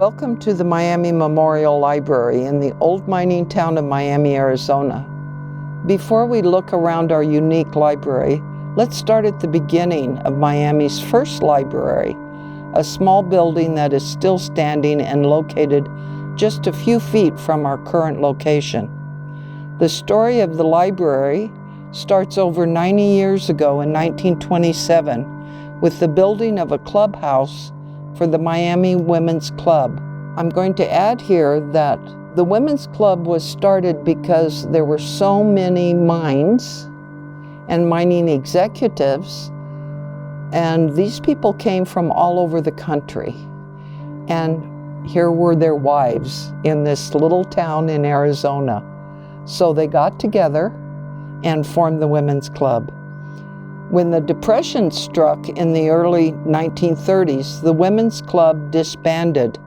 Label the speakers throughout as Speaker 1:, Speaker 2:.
Speaker 1: Welcome to the Miami Memorial Library in the old mining town of Miami, Arizona. Before we look around our unique library, let's start at the beginning of Miami's first library, a small building that is still standing and located just a few feet from our current location. The story of the library starts over 90 years ago in 1927 with the building of a clubhouse for the Miami Women's Club. I'm going to add here that the Women's Club was started because there were so many mines and mining executives, and these people came from all over the country. And here were their wives in this little town in Arizona. So they got together and formed the Women's Club. When the Depression struck in the early 1930s, the Women's Club disbanded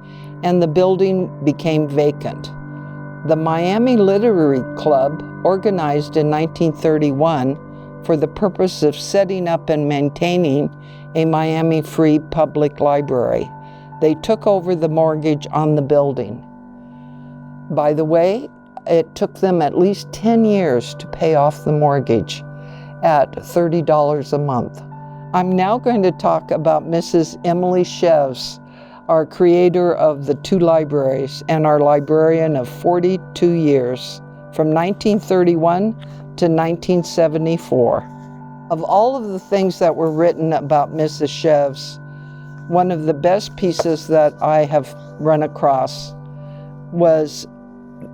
Speaker 1: and the building became vacant. The Miami Literary Club, organized in 1931 for the purpose of setting up and maintaining a Miami Free Public Library. They took over the mortgage on the building. By the way, it took them at least 10 years to pay off the mortgage at $30 a month. I'm now going to talk about Mrs. Emily Cheves, our creator of the two libraries and our librarian of 42 years, from 1931 to 1974. Of all of the things that were written about Mrs. Cheves, one of the best pieces that I have run across was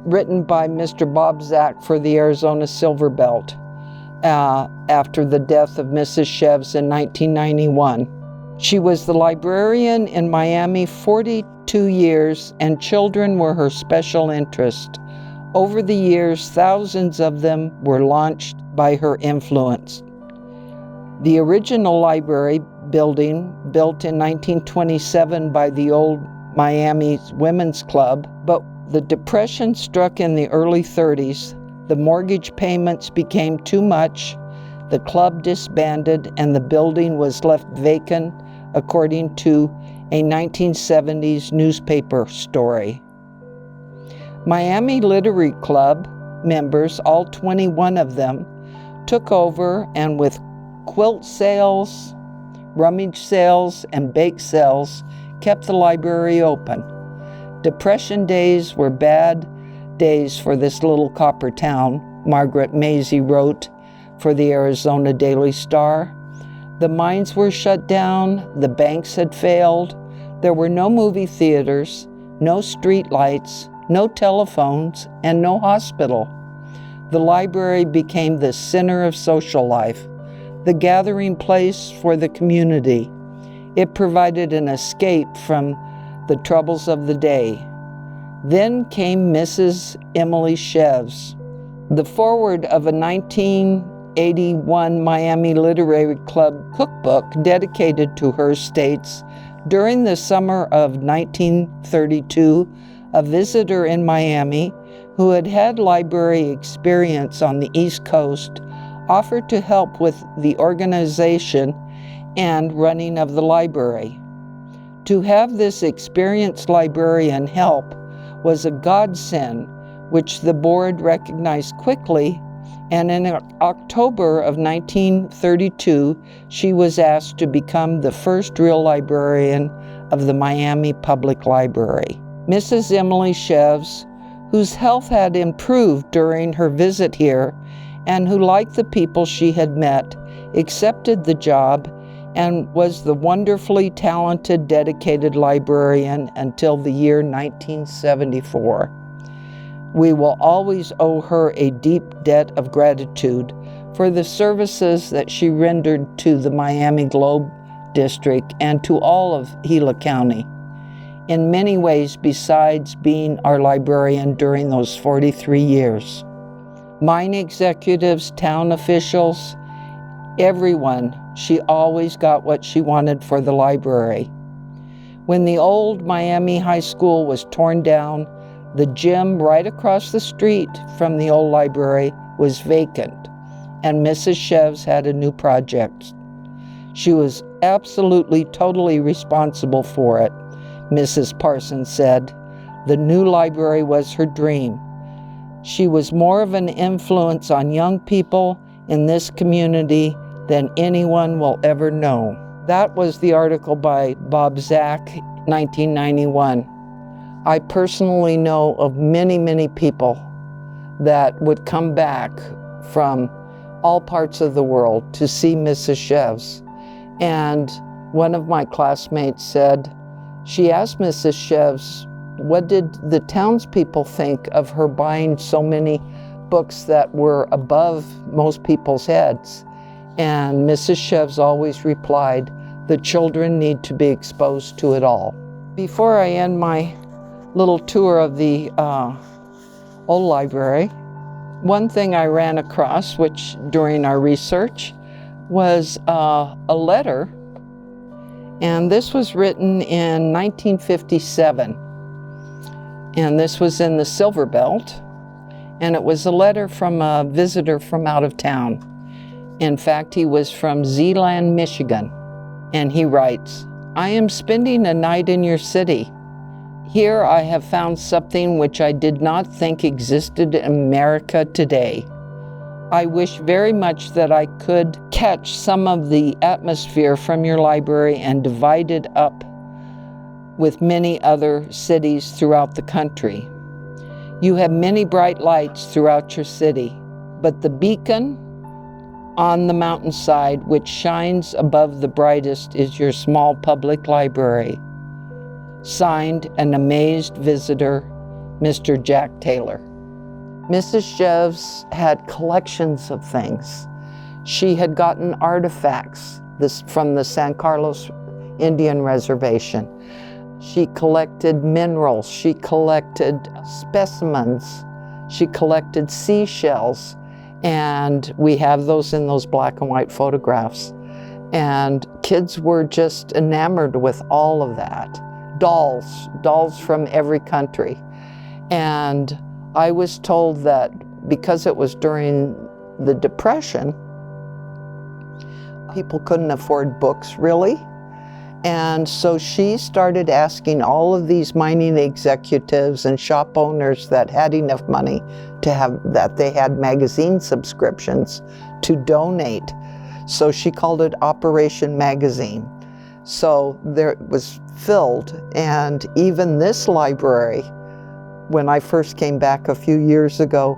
Speaker 1: written by Mr. Bob Zach for the Arizona Silver Belt after the death of Mrs. Cheves in 1991. She was the librarian in Miami 42 years, and children were her special interest. Over the years, thousands of them were launched by her influence. The original library building, built in 1927 by the old Miami Women's Club, but the Depression struck in the early 30s. The mortgage payments became too much, the club disbanded, and the building was left vacant, according to a 1970s newspaper story. Miami Literary Club members, all 21 of them, took over, and with quilt sales, rummage sales, and bake sales, kept the library open. Depression days were bad days for this little copper town, Margaret Maisie wrote for the Arizona Daily Star. The mines were shut down, the banks had failed, there were no movie theaters, no street lights, no telephones, and no hospital. The library became the center of social life, the gathering place for the community. It provided an escape from the troubles of the day. Then came Mrs. Emily Cheves. The foreword of a 1981 Miami Literary Club cookbook dedicated to her states, during the summer of 1932, a visitor in Miami who had had library experience on the East Coast offered to help with the organization and running of the library. To have this experienced librarian help was a godsend, which the board recognized quickly, and in October of 1932, she was asked to become the first real librarian of the Miami Public Library. Mrs. Emily Cheves, whose health had improved during her visit here, and who liked the people she had met, accepted the job and was the wonderfully talented, dedicated librarian until the year 1974. We will always owe her a deep debt of gratitude for the services that she rendered to the Miami Globe District and to all of Gila County, in many ways besides being our librarian during those 43 years. Mine executives, town officials, everyone, she always got what she wanted for the library. When the old Miami High School was torn down, the gym right across the street from the old library was vacant, and Mrs. Cheves had a new project. She was absolutely, totally responsible for it, Mrs. Parsons said. The new library was her dream. She was more of an influence on young people in this community than anyone will ever know. That was the article by Bob Zach, 1991. I personally know of many, many people that would come back from all parts of the world to see Mrs. Cheves. And one of my classmates said, she asked Mrs. Cheves, what did the townspeople think of her buying so many books that were above most people's heads? And Mrs. Cheves always replied, the children need to be exposed to it all. Before I end my little tour of the old library, one thing I ran across, which during our research, was a letter, and this was written in 1957. And this was in the Silver Belt, and it was a letter from a visitor from out of town. In fact, he was from Zeeland, Michigan, and he writes, I am spending a night in your city. Here I have found something which I did not think existed in America today. I wish very much that I could catch some of the atmosphere from your library and divide it up with many other cities throughout the country. You have many bright lights throughout your city, but the beacon on the mountainside which shines above the brightest is your small public library. Signed, an amazed visitor, Mr. Jack Taylor. Mrs. Cheves had collections of things. She had gotten artifacts from the San Carlos Indian Reservation. She collected minerals, she collected specimens, she collected seashells, and we have those in those black and white photographs. And kids were just enamored with all of that. Dolls from every country. And I was told that because it was during the Depression, people couldn't afford books really. And so she started asking all of these mining executives and shop owners that had enough money to have, that they had magazine subscriptions, to donate. So she called it Operation Magazine. So there it was filled, and even this library, when I first came back a few years ago,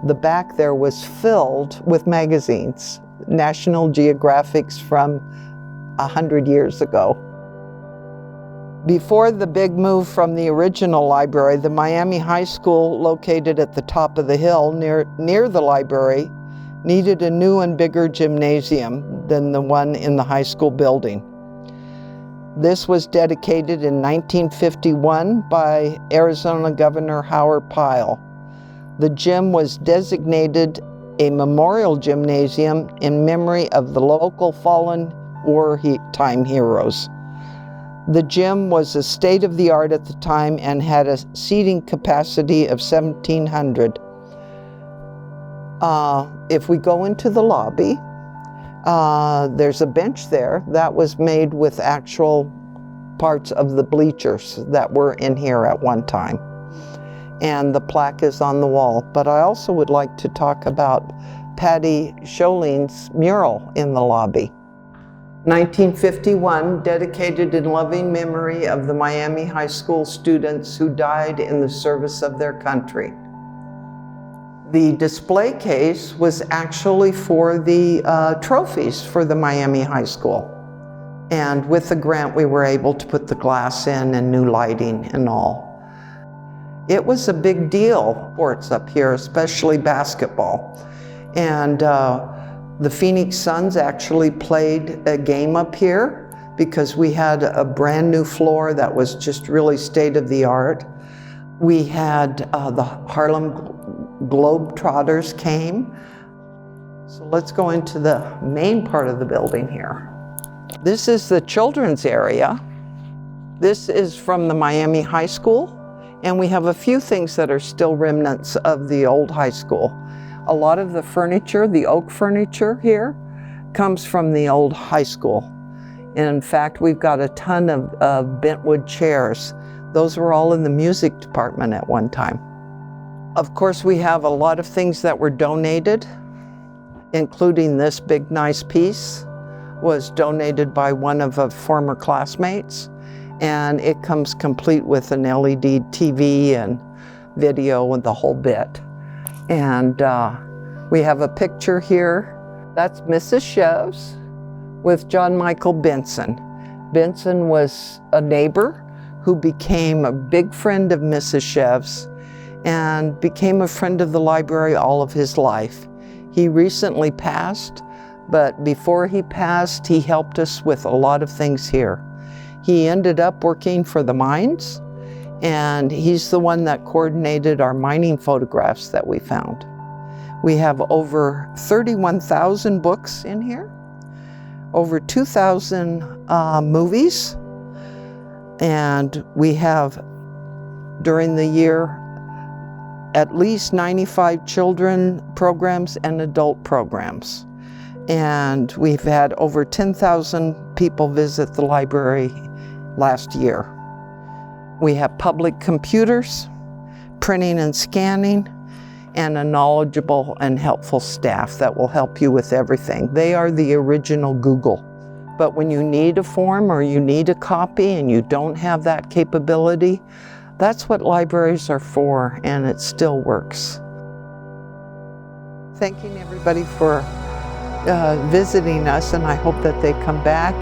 Speaker 1: the back there was filled with magazines, National Geographics from 100 years ago. Before the big move from the original library, the Miami High School, located at the top of the hill near the library, needed a new and bigger gymnasium than the one in the high school building. This was dedicated in 1951 by Arizona Governor Howard Pyle. The gym was designated a memorial gymnasium in memory of the local fallen wartime heroes. The gym was a state-of-the-art at the time and had a seating capacity of 1,700. If we go into the lobby, there's a bench there that was made with actual parts of the bleachers that were in here at one time. And the plaque is on the wall. But I also would like to talk about Patty Scholling's mural in the lobby. 1951, dedicated in loving memory of the Miami High School students who died in the service of their country. The display case was actually for the trophies for the Miami High School. And with the grant, we were able to put the glass in and new lighting and all. It was a big deal, sports up here, especially basketball. And the Phoenix Suns actually played a game up here because we had a brand new floor that was just really state-of-the-art. We had the Harlem Globetrotters came. So let's go into the main part of the building here. This is the children's area. This is from the Miami High School, and we have a few things that are still remnants of the old high school. A lot of the furniture, the oak furniture here, comes from the old high school. In fact, we've got a ton of bentwood chairs. Those were all in the music department at one time. Of course, we have a lot of things that were donated, including this big nice piece was donated by one of a former classmates, and it comes complete with an LED TV and video and the whole bit. And we have a picture here. That's Mrs. Cheves with John Michael Benson. Benson was a neighbor who became a big friend of Mrs. Cheves and became a friend of the library all of his life. He recently passed, but before he passed, he helped us with a lot of things here. He ended up working for the mines, and he's the one that coordinated our mining photographs that we found. We have over 31,000 books in here, over 2,000 movies, and we have, during the year, at least 95 children programs and adult programs. And we've had over 10,000 people visit the library last year. We have public computers, printing and scanning, and a knowledgeable and helpful staff that will help you with everything. They are the original Google. But when you need a form or you need a copy and you don't have that capability, that's what libraries are for, and it still works. Thanking everybody for visiting us, and I hope that they come back.